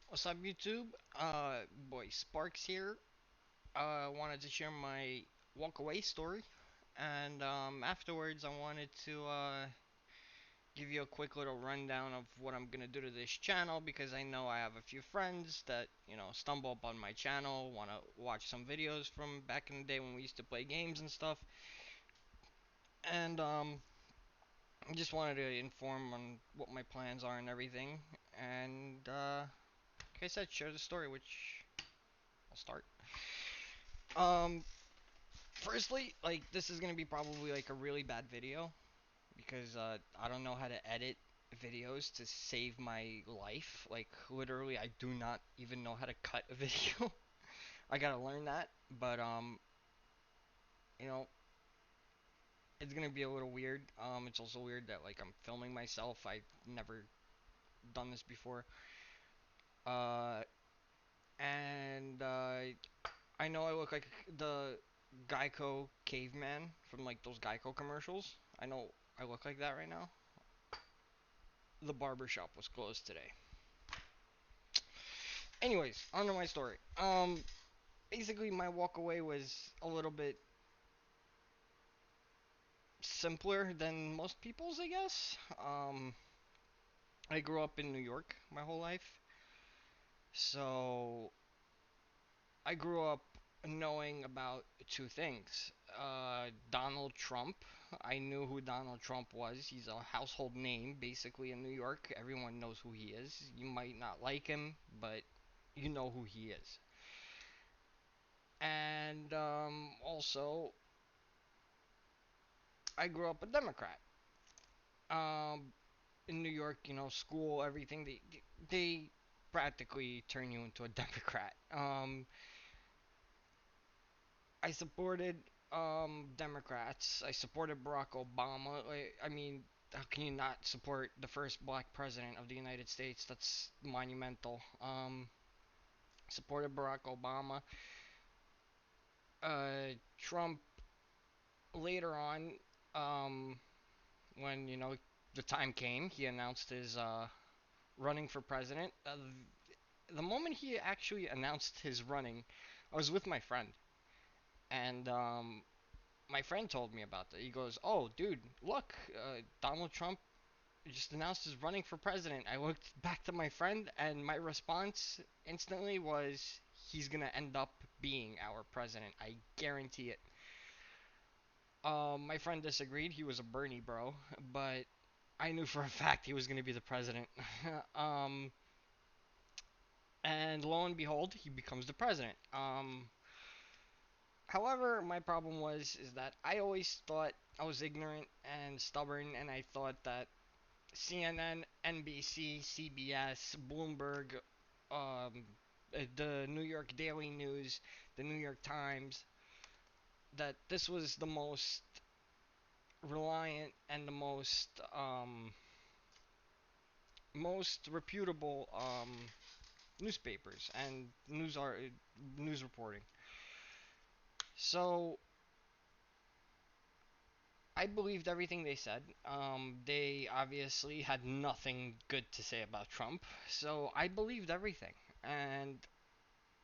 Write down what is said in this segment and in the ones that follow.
What's up, YouTube? Boy Sparks here. Wanted to share my walk away story, and afterwards, I wanted to give you a quick little rundown of what I'm gonna do to this channel because I know I have a few friends that stumble upon my channel, want to watch some videos from back in the day when we used to play games and stuff, and I just wanted to inform on what my plans are and everything, and like I said, share the story, which I'll start. Um, Firstly, like this is gonna be probably like a really bad video because I don't know how to edit videos to save my life. Like literally, I do not even know how to cut a video. I gotta learn that, but you know, it's gonna be a little weird. It's also weird that like I'm filming myself. I've never done this before. Uh, and I know I look like the Geico caveman from like those Geico commercials. I know I look like that right now. The barber shop was closed today. Anyways, on to my story. Basically, my walk away was a little bit simpler than most people's, I guess. I grew up in New York my whole life, so I grew up knowing about two things. Donald Trump. I knew who Donald Trump was. He's a household name, basically, in New York. Everyone knows who he is. You might not like him, but you know who he is. And also, I grew up a Democrat. Um, in New York, school, everything, they practically turn you into a Democrat. I supported Democrats. I supported Barack Obama. I mean, how can you not support the first black president of the United States? That's monumental. Supported Barack Obama. Trump later on, um, when the time came, he announced his running for president. The moment he actually announced his running, I was with my friend, and my friend told me about that. He goes, "Oh, dude, look, Donald Trump just announced his running for president." I looked back to my friend, and my response instantly was, "He's gonna end up being our president. I guarantee it." My friend disagreed. He was a Bernie bro, but I knew for a fact he was gonna be the president. um, and lo and behold, he becomes the president. However, my problem was is that I always thought I was ignorant and stubborn, and I thought that CNN, NBC, CBS, Bloomberg, the New York Daily News, the New York Times, that this was the most reliant and the most reputable newspapers and news reporting. So I believed everything they said. They obviously had nothing good to say about Trump, so I believed everything. And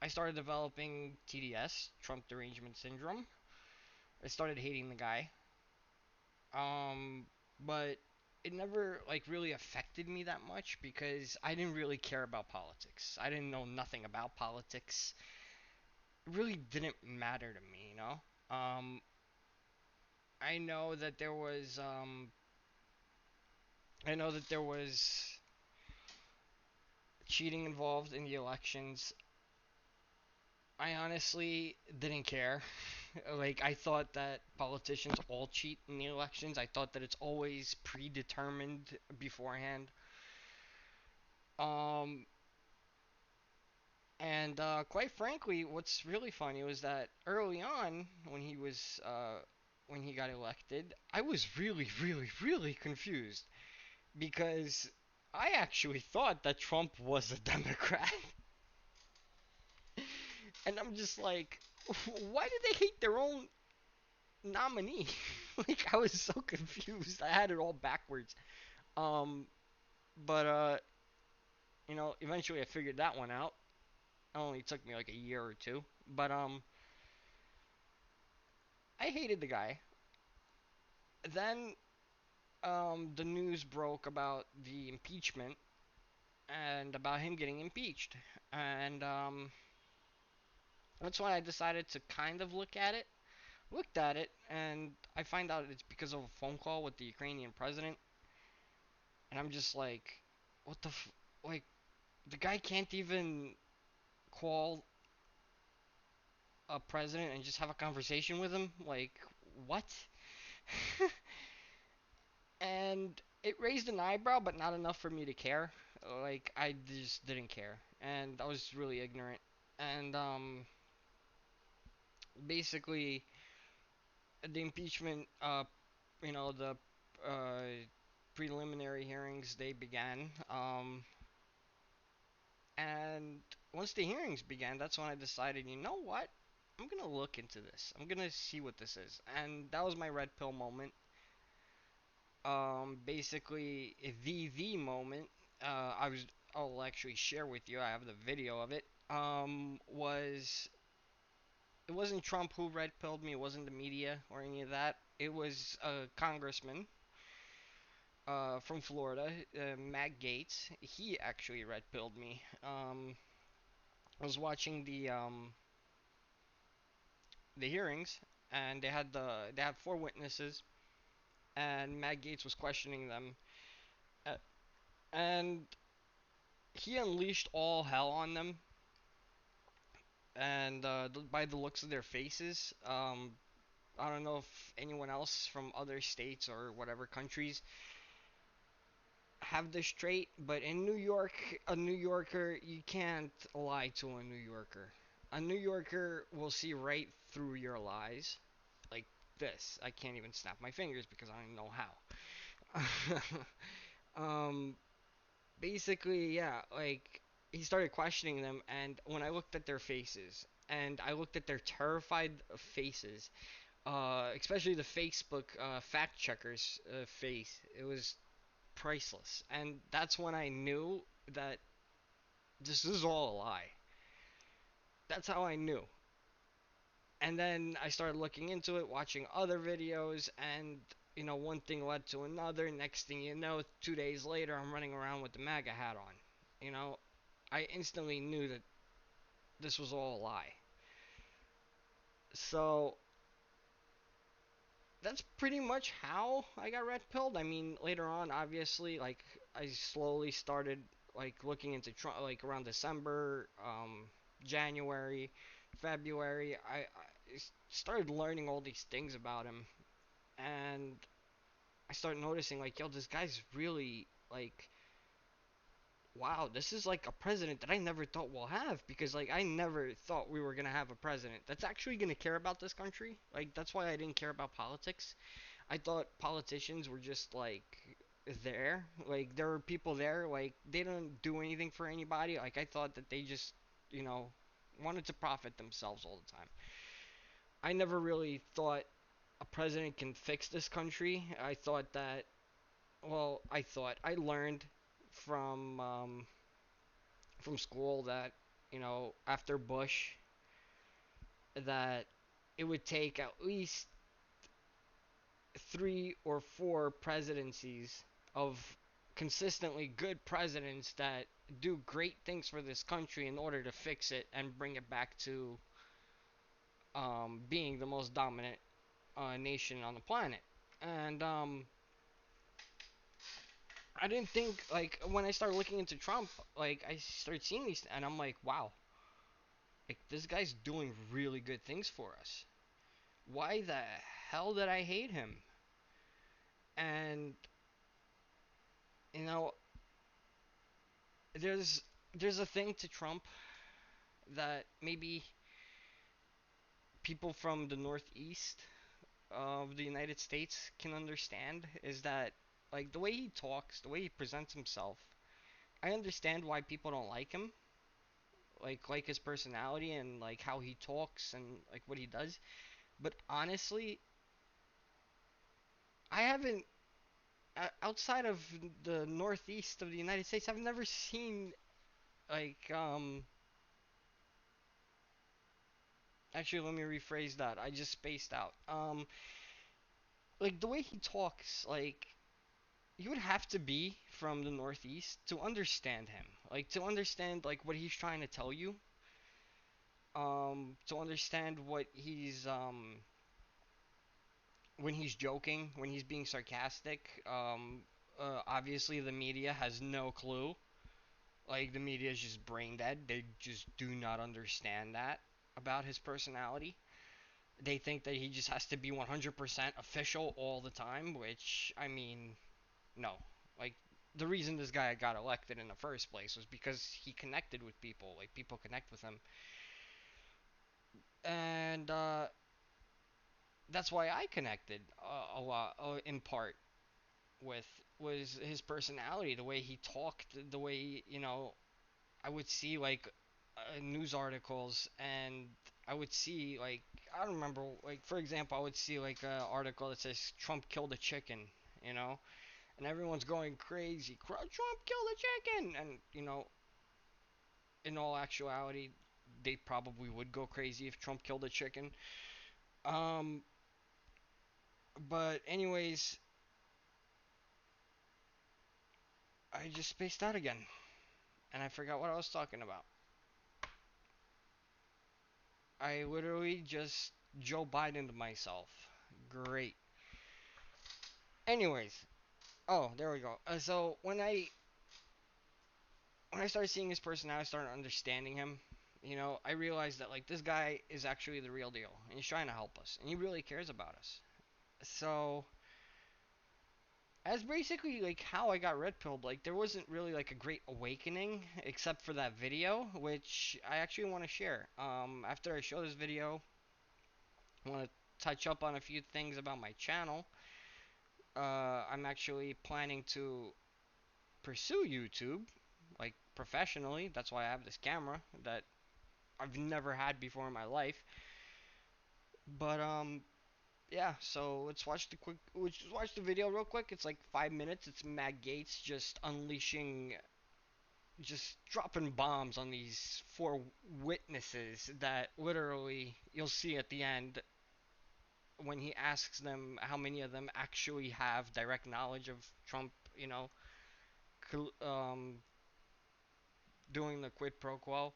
I started developing TDS, Trump Derangement Syndrome. I started hating the guy. Um, but it never like really affected me that much because I didn't really care about politics. I didn't know nothing about politics. It really didn't matter to me, you know. I know that there was I know that there was cheating involved in the elections. I honestly didn't care. Like, I thought that politicians all cheat in the elections. I thought that it's always predetermined beforehand. Um, and quite frankly, what's really funny was that early on, when he got elected, I was really, really, really confused because I actually thought that Trump was a Democrat. And I'm just like, why do they hate their own nominee? Like, I was so confused. I had it all backwards. Um, but Eventually I figured that one out. It only took me like a year or two, but I hated the guy. Then the news broke about the impeachment and about him getting impeached, and that's when I decided to kind of look at it. Looked at it, and I find out it's because of a phone call with the Ukrainian president, and I'm just like, what the like the guy can't even call a president and just have a conversation with him. Like, what? And it raised an eyebrow, but not enough for me to care. Like, I just didn't care, and I was really ignorant. And basically, the impeachment, the uh, preliminary hearings they began. And once the hearings began, that's when I decided, you know what? I'm gonna look into this. I'm gonna see what this is. And that was my red pill moment. Basically, the moment. I'll actually share with you. I have the video of it. Was It wasn't Trump who red pilled me. It wasn't the media or any of that. It was a congressman from Florida, Matt Gaetz. He actually red pilled me. I was watching the hearings, and they had four witnesses, and Matt Gaetz was questioning them, uh, and he unleashed all hell on them. And by the looks of their faces, I don't know if anyone else from other states or whatever countries have this trait, but in New York, a New Yorker, you can't lie to a New Yorker. A New Yorker will see right through your lies, like this. I can't even snap my fingers because I don't even know how. Basically, yeah, like he started questioning them, and when I looked at their faces, and I looked at their terrified faces, especially the Facebook fact checkers face, it was priceless, and that's when I knew that this is all a lie. That's how I knew. And then I started looking into it, watching other videos, and one thing led to another. Next thing you know, 2 days later, I'm running around with the MAGA hat on. You know, I instantly knew that this was all a lie. So that's pretty much how I got red pilled. I mean, later on, obviously, like I slowly started like looking into Trump, like around December, January, February. I started learning all these things about him, and I started noticing like, yo, this guy's really like, wow, this is like a president that I never thought we'll have, because like I never thought we were gonna have a president that's actually gonna care about this country. Like that's why I didn't care about politics. I thought politicians were just like there, like there were people there, like they don't do anything for anybody. Like I thought that they just, you know, wanted to profit themselves all the time. I never really thought a president can fix this country. I thought that, well, I learned from school that, after Bush, that it would take at least 3 or 4 presidencies of consistently good presidents that do great things for this country in order to fix it and bring it back to being the most dominant nation on the planet. And I didn't think, like, when I started looking into Trump, like I started seeing these, and I'm like, wow, like this guy's doing really good things for us. Why the hell did I hate him? And you know, there's there's a thing to Trump that maybe people from the northeast of the United States can understand, is that like the way he talks, the way he presents himself, I understand why people don't like him, like his personality and like how he talks and like what he does. But honestly, I haven't outside of the northeast of the United States, I've never seen. Like, actually, let me rephrase that. I just spaced out. Like the way he talks, like you would have to be from the Northeast to understand him. Like to understand like what he's trying to tell you. To understand what he's when he's joking, when he's being sarcastic. Obviously the media has no clue. Like the media is just brain dead. They just do not understand that about his personality. They think that he just has to be 100% official all the time, which I mean, no. Like the reason this guy got elected in the first place was because he connected with people. Like people connect with him, and that's why I connected a lot, in part, with was his personality, the way he talked, the way I would see like news articles, and I would see like I don't remember, like for example I would see like an article that says Trump killed a chicken, you know, and everyone's going crazy. Trump killed a chicken, and in all actuality, they probably would go crazy if Trump killed a chicken. Um, but anyways, I just spaced out again, and I forgot what I was talking about. I literally just Joe Bidened myself. Great. Anyways, oh, there we go. So when I started seeing his personality, I started understanding him. I realized that like this guy is actually the real deal, and he's trying to help us, and he really cares about us. So that's basically like how I got red pilled. Like there wasn't really like a great awakening except for that video, which I actually want to share. After I show this video, I want to touch up on a few things about my channel. I'm actually planning to pursue YouTube, like professionally. That's why I have this camera that I've never had before in my life. But yeah. So let's watch the video real quick. It's like 5 minutes. It's Matt Gaetz just unleashing, just dropping bombs on these four witnesses that literally you'll see at the end when he asks them how many of them actually have direct knowledge of Trump. Um, doing the quid pro quo,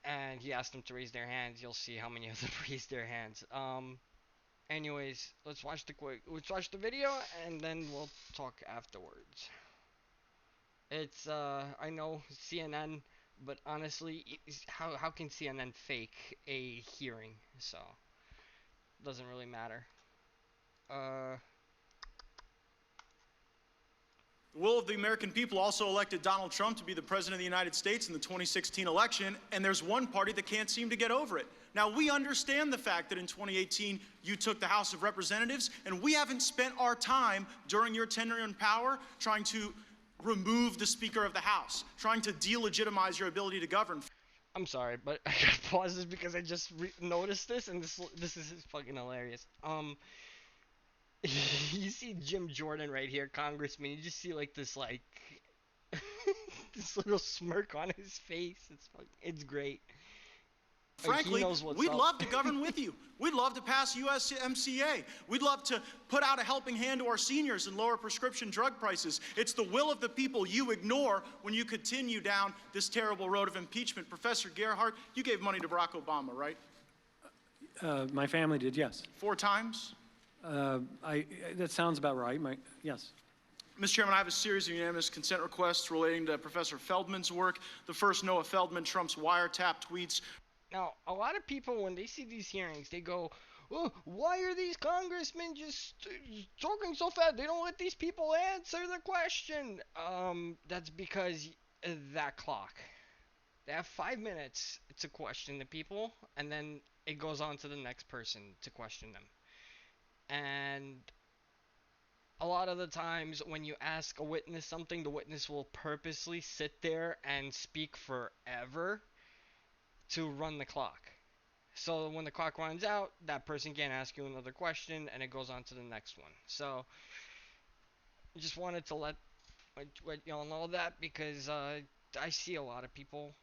and he asked them to raise their hands. You'll see how many of them raised their hands. Anyways, let's watch the video, and then we'll talk afterwards. It's I know CNN, but honestly, how can CNN fake a hearing? So doesn't really matter. Uh, The will of the American people also elected Donald Trump to be the president of the United States in the 2016 election, and there's one party that can't seem to get over it. Now, we understand the fact that in 2018 you took the House of Representatives, and we haven't spent our time during your tenure in power trying to remove the Speaker of the House, trying to delegitimize your ability to govern. I'm sorry, but I gotta pause this because I just noticed this, and this is fucking hilarious. You see Jim Jordan right here, Congressman. You just see like this this little smirk on his face. It's great. Like he Frankly, knows what's we'd up. love to govern with you. We'd love to pass USMCA. We'd love to put out a helping hand to our seniors and lower prescription drug prices. It's the will of the people you ignore when you continue down this terrible road of impeachment. Professor Gerhardt, you gave money to Barack Obama, right? My family did, yes. 4 times? That sounds about right. Yes. Mr. Chairman, I have a series of unanimous consent requests relating to Professor Feldman's work. The first, Noah Feldman, Trump's wiretap tweets. Now, a lot of people, when they see these hearings, they go, oh, why are these congressmen just talking so fast? They don't let these people answer the question. That's because that clock. They have 5 minutes to question the people, and then it goes on to the next person to question them. And a lot of the times when you ask a witness something, the witness will purposely sit there and speak forever to run the clock. So when the clock runs out, that person can't ask you another question, and it goes on to the next one. So just wanted to let What y'all know that because I see a lot of people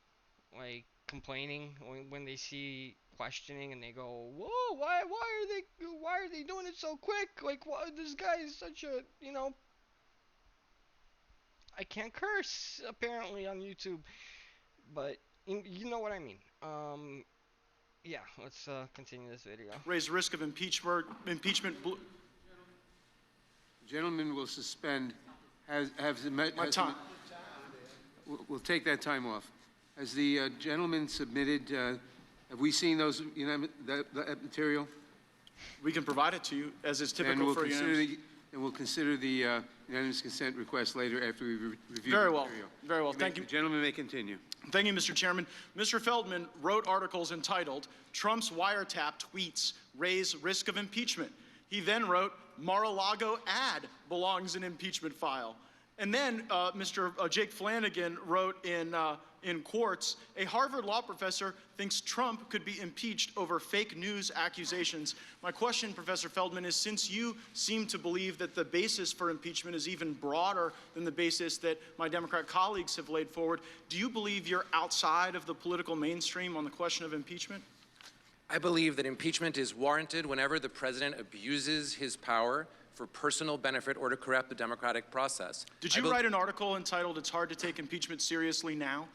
like complaining when they see questioning and they go, "Whoa, why are they doing it so quick? Like, what? This guy is such a I can't curse apparently on YouTube, but you know what I mean. Yeah, let's continue this video. Raise risk of impeachment. Gentleman will suspend. My time. We'll take that time off. Has the gentleman submitted? Have we seen those? That material? We can provide it to you, as is And typical we'll for unanimous. we'll consider the unanimous consent request later after we review Very the well. material. Very well. Thank you. The gentleman may continue. Thank you, Mr. Chairman. Mr. Feldman wrote articles entitled, "Trump's Wiretap Tweets Raise Risk of Impeachment." He then wrote, "Mar-a-Lago ad belongs in impeachment file." And then Mr. Jake Flanagan wrote in Quartz, "A Harvard law professor thinks Trump could be impeached over fake news accusations." My question, Professor Feldman, is since you seem to believe that the basis for impeachment is even broader than the basis that my Democrat colleagues have laid forward, do you believe you're outside of the political mainstream on the question of impeachment? I believe that impeachment is warranted whenever the president abuses his power for personal benefit or to corrupt the democratic process. Did you write an article entitled, "It's Hard to Take Impeachment Seriously Now"?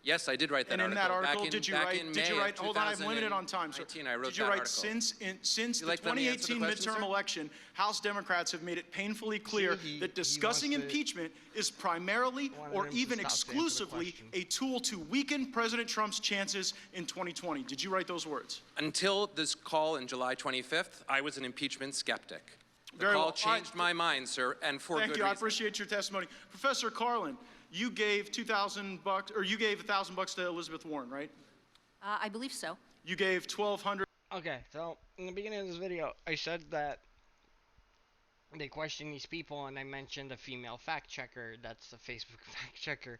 Yes, I did write that And in article. that article, back did you May write, of hold on, I'm limited on time, sir. 2019, I wrote Did you that write, article. since the like, let me answer the 2018 question, midterm sir? election, House Democrats have made it painfully clear that discussing wants to- impeachment is primarily wanted or him to even stop to answer the exclusively question. a tool to weaken President Trump's chances in 2020. Did you write those words? Until this call on July 25th, I was an impeachment skeptic. The Very call well. changed my mind, sir, and for Thank good you. I reason. appreciate your testimony. Professor Carlin, you gave $2,000, or you gave $1,000 to Elizabeth Warren, right? I believe so. You gave 1,200. Okay, so in the beginning of this video, I said that they question these people, and I mentioned a female fact checker. That's a Facebook fact checker.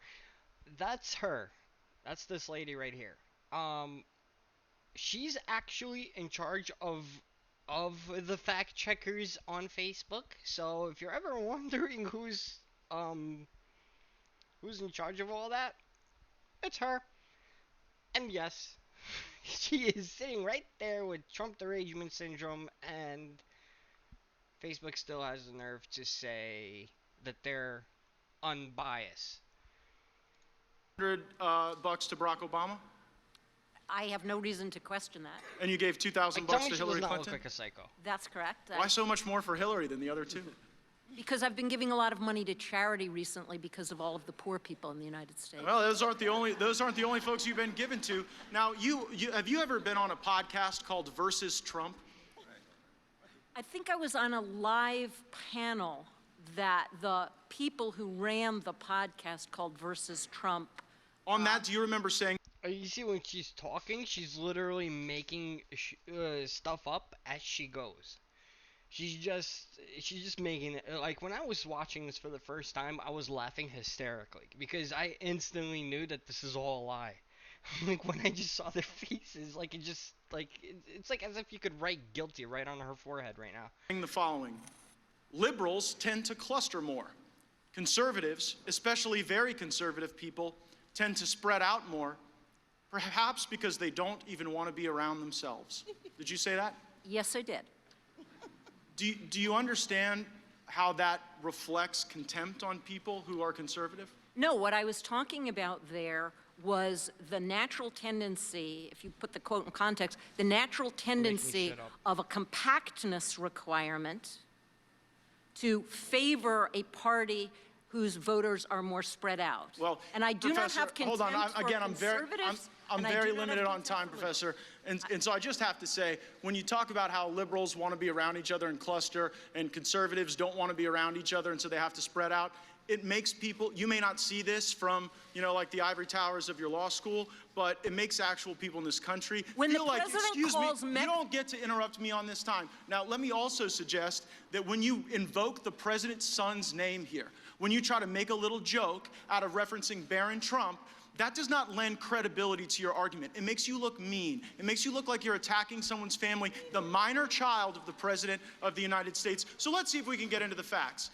That's her. That's this lady right here. She's actually in charge of the fact checkers on Facebook. So if you're ever wondering who's in charge of all that, it's her. And yes, she is sitting right there with Trump derangement syndrome, and Facebook still has the nerve to say that they're unbiased. Bucks to Barack Obama, I have no reason to question that. and you gave 2,000 Like, tell bucks me to she does Hillary not look Clinton. like a psycho. That's correct. Why so much more for Hillary than the other two? Because I've been giving a lot of money to charity recently because of all of the poor people in the United States. Well, those aren't the only folks you've been given to. Now, have you ever been on a podcast called Versus Trump? I think I was on a live panel that the people who ran the podcast called Versus Trump. On that, do you remember saying? You see, when she's talking, she's literally making stuff up as she goes. She's just making it. Like, when I was watching this for the first time, I was laughing hysterically because I instantly knew that this is all a lie. Like, when I just saw their faces, like, it's like as if you could write guilty right on her forehead right now. The following: liberals tend to cluster more. Conservatives, especially very conservative people, tend to spread out more, perhaps because they don't even want to be around themselves. Did you say that? Yes, I did. Do you understand how that reflects contempt on people who are conservative? No, what I was talking about there was the natural tendency, if you put the quote in context, the natural tendency shit up. of a compactness requirement to favor a party whose voters are more spread out. Well, and I do not Professor, have contempt hold on. for I'm conservatives. and I very do not have limited on contempt time, for Professor. And so I just have to say, when you talk about how liberals want to be around each other and cluster, and conservatives don't want to be around each other, and so they have to spread out, it makes people, you may not see this from, like the ivory towers of your law school, but it makes actual people in this country When the feel like, president excuse calls me, you don't get to interrupt me on this time. Now, let me also suggest that when you invoke the president's son's name here, when you try to make a little joke out of referencing Barron Trump, that does not lend credibility to your argument. It makes you look mean. It makes you look like you're attacking someone's family, the minor child of the President of the United States. So let's see if we can get into the facts.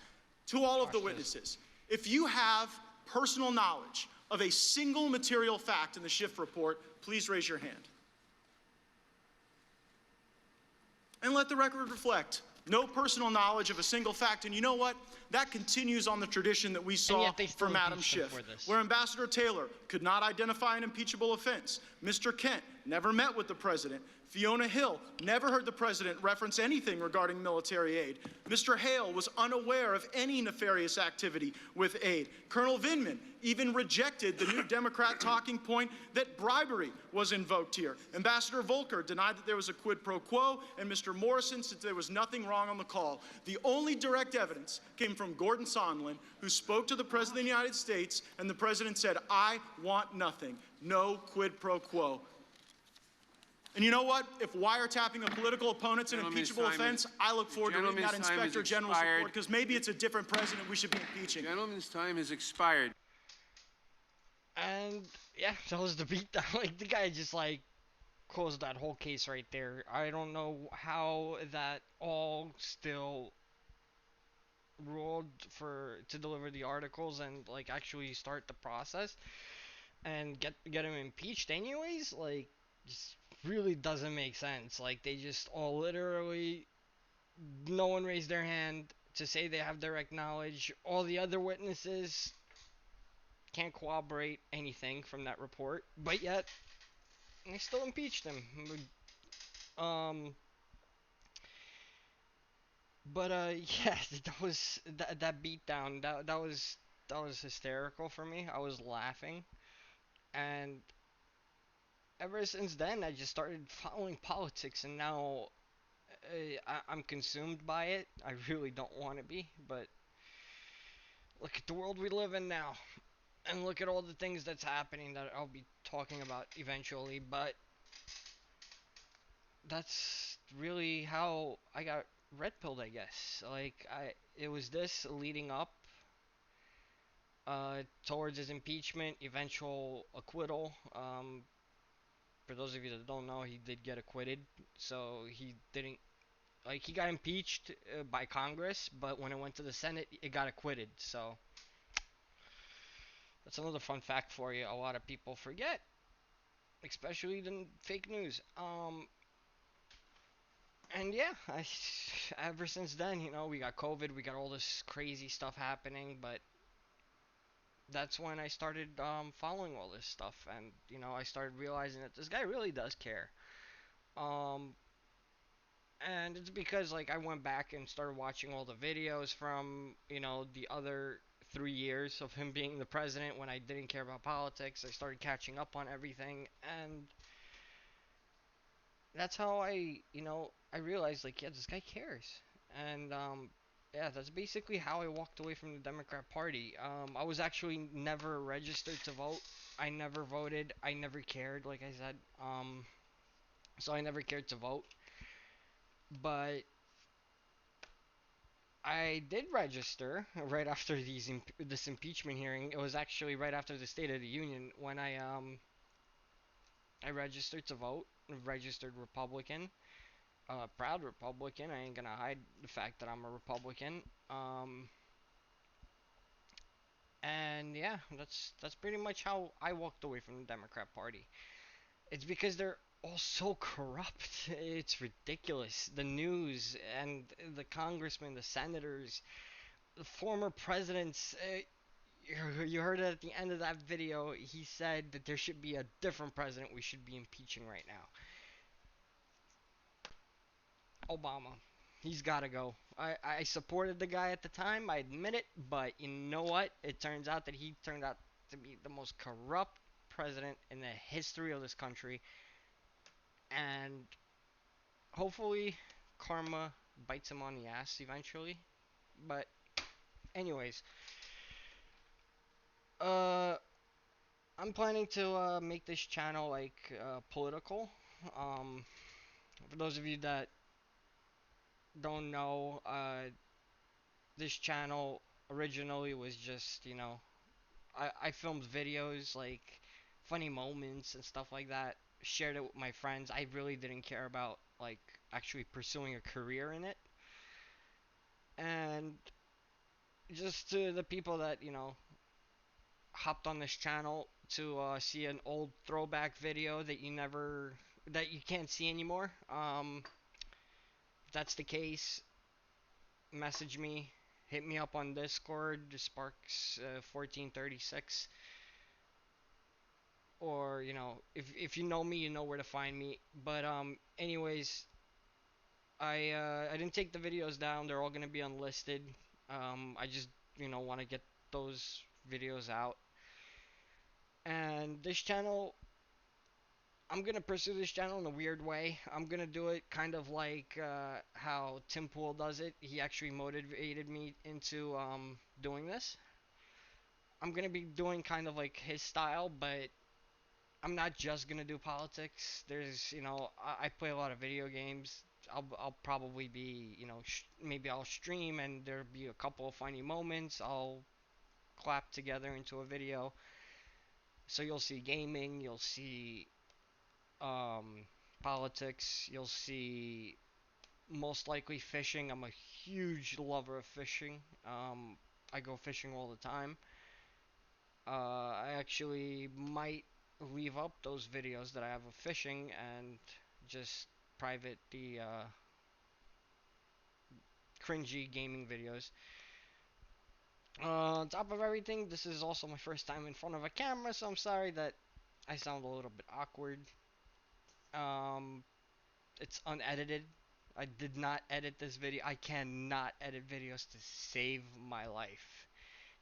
To all of the witnesses, If you have personal knowledge of a single material fact in the Schiff report, please raise your hand. And let the record reflect no personal knowledge of a single fact. And you know what? That continues on the tradition that we saw yet they still from Adam impeached him Schiff, for this. where Ambassador Taylor could not identify an impeachable offense. Mr. Kent never met with the president. Fiona Hill never heard the president reference anything regarding military aid. Mr. Hale was unaware of any nefarious activity with aid. Colonel Vindman even rejected the new Democrat talking point that bribery was invoked here. Ambassador Volker denied that there was a quid pro quo, and Mr. Morrison said there was nothing wrong on the call. The only direct evidence came from Gordon Sondland, who spoke to the President of the United States, and the President said, "I want nothing, no quid pro quo." And you know what? If wiretapping a political opponent's an Gentleman's impeachable time offense, is- I look forward to reading that Gentleman's time is Inspector General's expired. report, because maybe it's a different president we should be impeaching. Gentleman's time has expired. And yeah, that was the beatdown. Like the guy just like closed that whole case right there. I don't know how that all still ruled for to deliver the articles and like actually start the process and get him impeached anyways. Like just really doesn't make sense. Like they just all literally no one raised their hand to say they have direct knowledge. All the other witnesses can't corroborate anything from that report, but yet they still impeached him. Um, but yeah, that was that beatdown. That was hysterical for me. I was laughing, and ever since then, I just started following politics, and now I'm consumed by it. I really don't want to be, but look at the world we live in now, and look at all the things that's happening that I'll be talking about eventually. But that's really how I got red pilled, I guess. Like it was this leading up towards his impeachment, eventual acquittal. For those of you that don't know, he did get acquitted, so he didn't like he got impeached by Congress, but when it went to the Senate, it got acquitted. So that's another fun fact for you. A lot of people forget, especially the fake news. And yeah, ever since then, we got COVID, we got all this crazy stuff happening, but that's when I started following all this stuff, and I started realizing that this guy really does care. Um, and it's because like I went back and started watching all the videos from the other 3 years of him being the president when I didn't care about politics. I started catching up on everything, and that's how I realized like yeah, this guy cares. And yeah, that's basically how I walked away from the Democrat Party. I was actually never registered to vote. I never voted. I never cared, like I said. So I never cared to vote. But I did register right after this impeachment hearing. It was actually right after the State of the Union when I registered to vote. Registered Republican. Proud Republican. I ain't gonna hide the fact that I'm a Republican. And yeah, that's pretty much how I walked away from the Democrat Party. It's because they're all so corrupt. It's ridiculous. The news and the congressmen, the senators, the former presidents. You heard it at the end of that video. He said that there should be a different president we should be impeaching right now. Obama. He's got to go. I supported the guy at the time, I admit it, but you know what? It turns out that he turned out to be the most corrupt president in the history of this country, and hopefully karma bites him on the ass eventually. But anyways, uh I'm planning to make this channel like political. Um for those of you that don't know, this channel originally was just, I filmed videos like funny moments and stuff like that, shared it with my friends. I really didn't care about like actually pursuing a career in it. And just to the people that hopped on this channel to see an old throwback video that you can't see anymore. If that's the case, message me, hit me up on Discord, Sparks 1436, or if you know me, you know where to find me. But anyways, I didn't take the videos down. They're all gonna be unlisted. I just want to get those videos out. And this channel, I'm gonna pursue this channel in a weird way. I'm gonna do it kind of like how Tim Pool does it. He actually motivated me into doing this. I'm gonna be doing kind of like his style, but I'm not just gonna do politics. I play a lot of video games. I'll probably be, maybe I'll stream and there'll be a couple of funny moments. I'll clap together into a video. So you'll see gaming, you'll see um, politics, you'll see most likely fishing. I'm a huge lover of fishing. I go fishing all the time. I actually might leave up those videos that I have of fishing and just private the cringy gaming videos. On top of everything, this is also my first time in front of a camera, so I'm sorry that I sound a little bit awkward. Um, it's unedited. I did not edit this video. I cannot edit videos to save my life.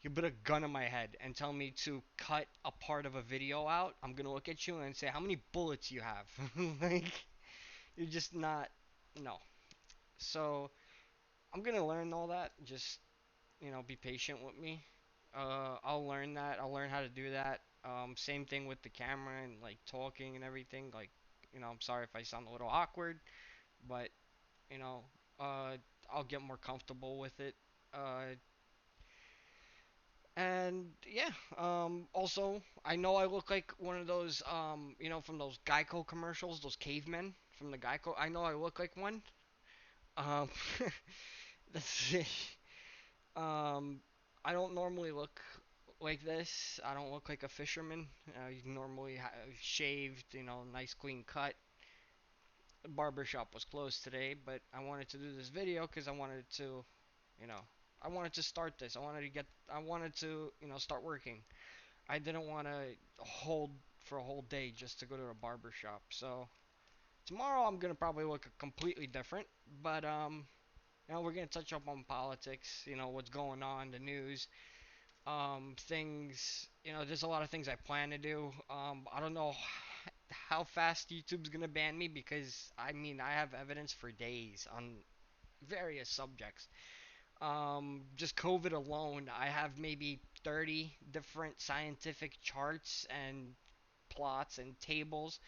You put a gun in my head and tell me to cut a part of a video out, I'm gonna look at you and say, how many bullets you have? Like, you're just not, no. So, I'm gonna learn all that. Just, be patient with me. I'll learn that. I'll learn how to do that. Same thing with the camera and, like, talking and everything. Like, I'm sorry if I sound a little awkward, but, you know, uh, I'll get more comfortable with it. Uh, And yeah, also I know I look like one of those, from those Geico commercials, those cavemen from the Geico. I know I look like one. Um, that's it. Um, I don't normally look like this. I don't look like a fisherman. You normally shaved, nice clean cut. The barber shop was closed today, but I wanted to do this video because you know, I wanted to start this. I wanted to, start working. I didn't want to hold for a whole day just to go to a barber shop. So tomorrow I'm gonna probably look completely different. But we're gonna touch up on politics. What's going on, the news, things. There's a lot of things I plan to do. I don't know how fast YouTube's gonna ban me because I mean I have evidence for days on various subjects. Just COVID alone, I have maybe 30 different scientific charts and plots and tables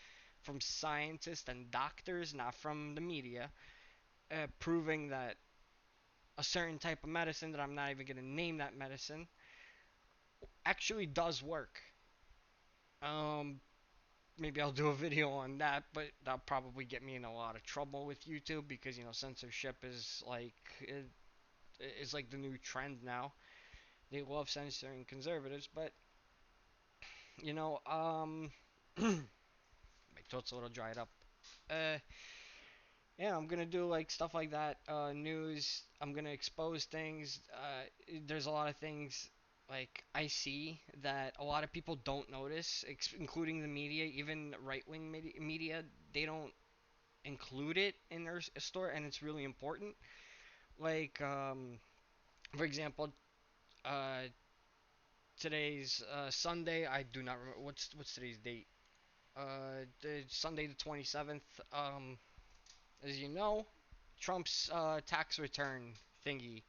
from scientists and doctors, not from the media, proving that a certain type of medicine that I'm not even going to name that medicine actually does work. Um, Maybe I'll do a video on that, but that'll probably get me in a lot of trouble with YouTube because censorship is like the new trend now. They love censoring conservatives, but you know, my throat's a little dried up. Uh, yeah, I'm gonna do like stuff like that. News. I'm gonna expose things. There's a lot of things like I see that a lot of people don't notice, including the media, even right-wing media. They don't include it in their story, and it's really important. Like, for example, uh, today's Sunday. I do not remember what's today's date. The Sunday the 27th. As you know, Trump's tax return thingy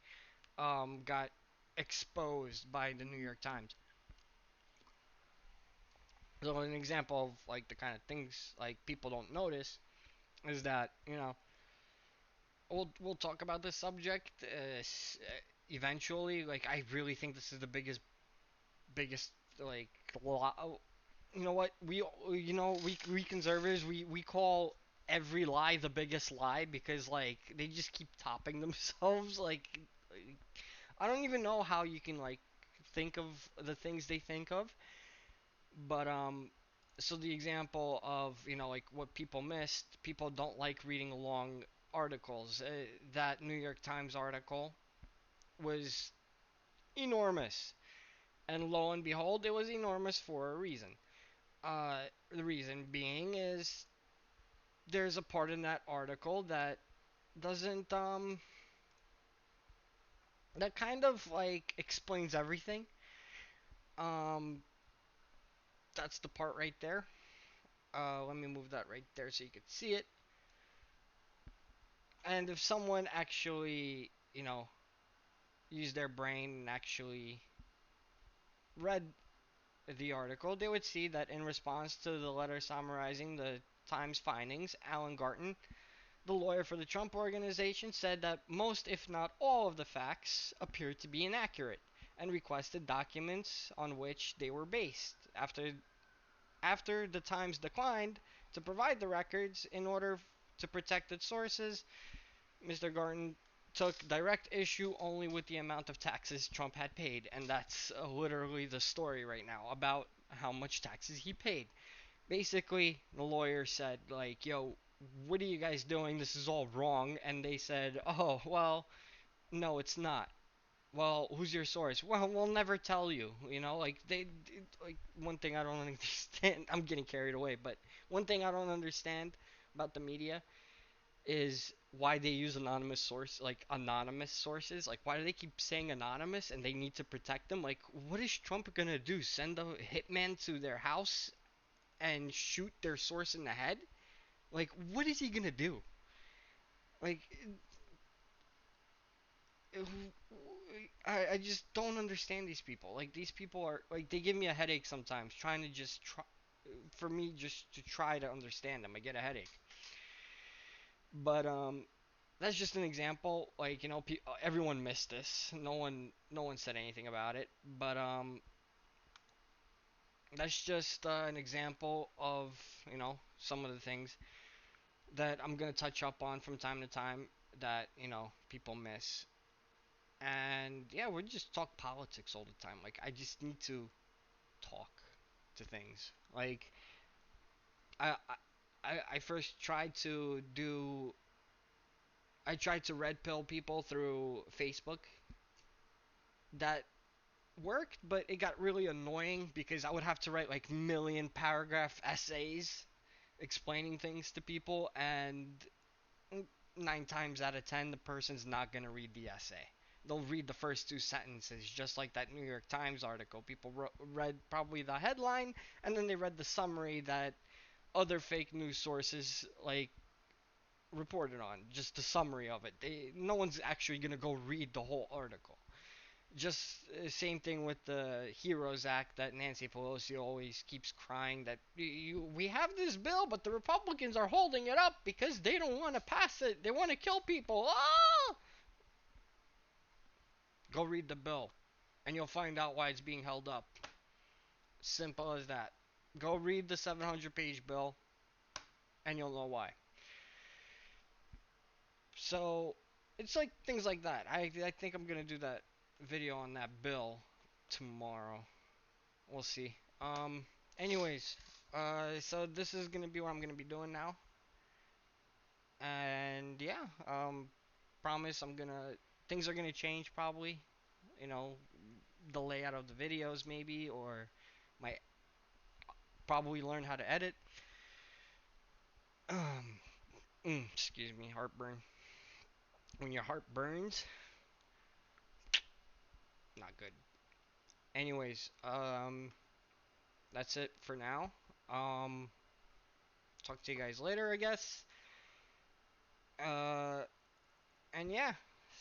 got exposed by the New York Times. So an example of like the kind of things like people don't notice is that we'll talk about this subject eventually. Like I really think this is the biggest like you know what we conservatives we call every lie the biggest lie because like they just keep topping themselves like I don't even know how you can like think of the things they think of, but so the example of like what people missed, people don't like reading long articles. That New York Times article was enormous, and lo and behold, it was enormous for a reason. Uh, the reason being is there's a part in that article that doesn't that kind of like explains everything. Um, that's the part right there. Let me move that right there so you can see it. And if someone actually, used their brain and actually read the article, they would see that in response to the letter summarizing the Times findings, Alan Garten, the lawyer for the Trump Organization, said that most, if not all, of the facts appeared to be inaccurate and requested documents on which they were based. After the Times declined to provide the records in order to protect its sources, Mr. Garten took direct issue only with the amount of taxes Trump had paid, and that's literally the story right now about how much taxes he paid. Basically, the lawyer said like, "Yo, what are you guys doing? This is all wrong." And they said, "Oh, well, no, it's not." Well, who's your source? Well, we'll never tell you. Like like one thing I don't understand. I'm getting carried away, but one thing I don't understand about the media is why they use anonymous sources. Like, why do they keep saying anonymous and they need to protect them? Like, what is Trump gonna do? Send a hitman to their house and shoot their source in the head? Like, what is he gonna do? Like, I just don't understand these people. Like, these people are like, they give me a headache sometimes trying to just try for me just to try to understand them. I get a headache. But that's just an example. Like, everyone missed this. No one said anything about it. But that's just an example of some of the things that I'm gonna touch up on from time to time that people miss. And yeah, we just talk politics all the time. Like, I just need to talk to things. Like, I I first tried to do. I tried to red pill people through Facebook. That worked, but it got really annoying because I would have to write like million paragraph essays explaining things to people, and 9 times out of 10, the person's not gonna read the essay. They'll read the first two sentences, just like that New York Times article. People read probably the headline, and then they read the summary that other fake news sources like reported on, just the summary of it. No one's actually gonna go read the whole article. Just same thing with the Heroes Act that Nancy Pelosi always keeps crying that we have this bill, but the Republicans are holding it up because they don't want to pass it. They want to kill people. Ah! Go read the bill, and you'll find out why it's being held up. Simple as that. Go read the 700-page bill, and you'll know why. So it's like things like that. I think I'm gonna do that video on that bill tomorrow. We'll see. Anyways, so this is gonna be what I'm gonna be doing now, and yeah, promise things are gonna change probably. You know, the layout of the videos maybe, or might probably learn how to edit. Excuse me, heartburn. When your heart burns, not good. Anyways, that's it for now. Um, talk to you guys later, I guess. Uh, and yeah,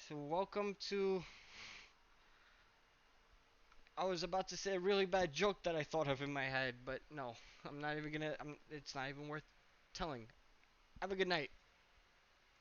so welcome to. I was about to say a really bad joke that I thought of in my head, but no, I'm not even gonna. It's not even worth telling. Have a good night.